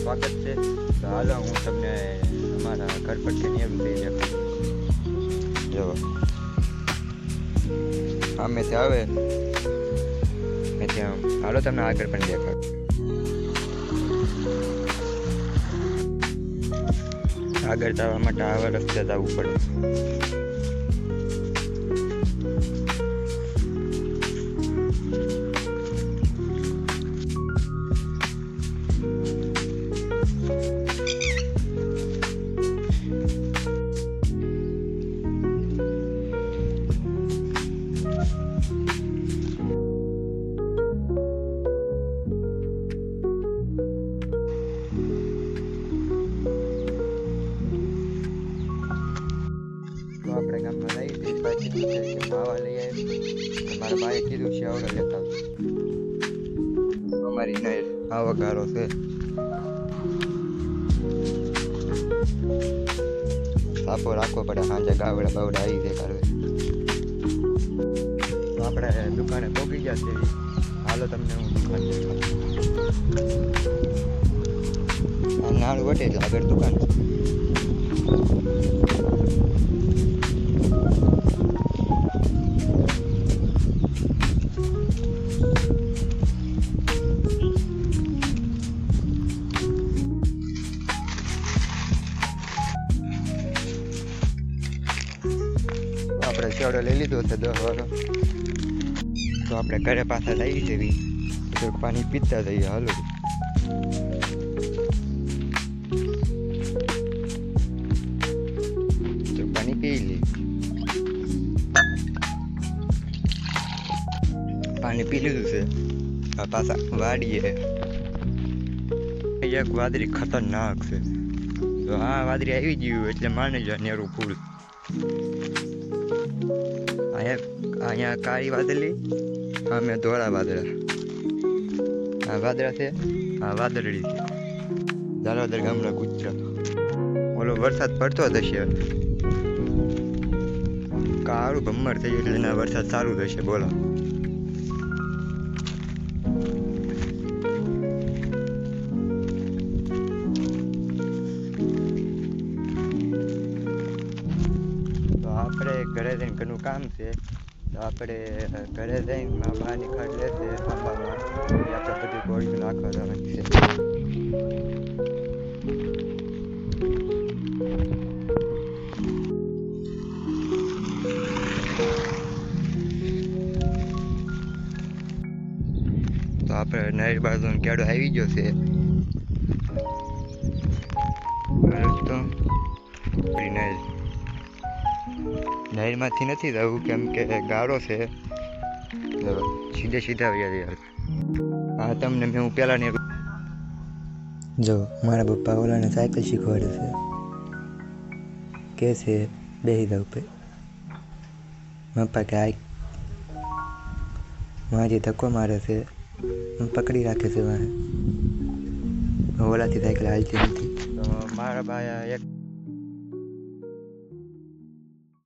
સ્વાગત છે. તો હાલો હું તમને અમારા ઘર પરથી એવી દેખાડું. જો અમે ત્યાં આવે મેં ત્યાં હાલો તમને આગળ પણ દેખાડું. આગળ જવા માટે આવા રસ્તે જવું પડે. આપણે ગામમાં લઈ જઈ પાછી કે માવા લઈ આવી. મારા ભાઈએ કીધું છે આવડે લેતા અમારી નહેર આવો ગારો છે. સાપો રાખવો પડે સાંજે ગાવડા બાવડા આવી જાય કાઢવે. તો આપણે દુકાને પહોંચી ગયા છે. હાલો તમને હું દુકાન દેખાડું. નાળું વટે એટલે આગળ દુકાન. આપણે છેવડો લઈ લીધો છે 10 વાળો. તો આપણે ઘરે પાછા લઈ જવી તો પાણી પીતા જઈએ. હાલો તો પાણી પી લે. પાણી પી લીધું છે. પાછા વાડીએ એક વાદળી ખતરનાક છે. તો હા વાદળી આવી ગયું એટલે માની જાય નેરું ફૂલ. અહીંયા કાળી વાદળી અમે ધોળા વાદળા. આ વાદળા છે આ વાદળી છે. ઝાલોદર ગામડા ગુજરાત. ઓલો વરસાદ પડતો જ હશે. કાળું ભમ્મર થઈ ગયું એટલે વરસાદ ચાલુ થશે. બોલો તો આપણે ઘરે જઈને ઘણું કામ છે. તો આપણે ઘરે જઈને બહારની ખાડ લેશે આંબામાં એ આપણે બધી ગોળીઓ નાખવા જવાની છે. તો આપણે નહેર બાજુ કેળો આવી ગયો છે. રસ્તો નહેરમાંથી નથી જવું કેમ કે ગાળો છે. સીધા યાર. હા તમને મેં હું પેલા ને જો મારા પપ્પા ઓલાને સાયકલ શીખવાડે છે કે છે બેસી જાવ પે. પપ્પા કે આય મારી ધક્કો મારે છે. પકડી રાખે છે વાહે. ઓલાથી સાયકલ હાલતી નથી. તો મારા ભાઈ એક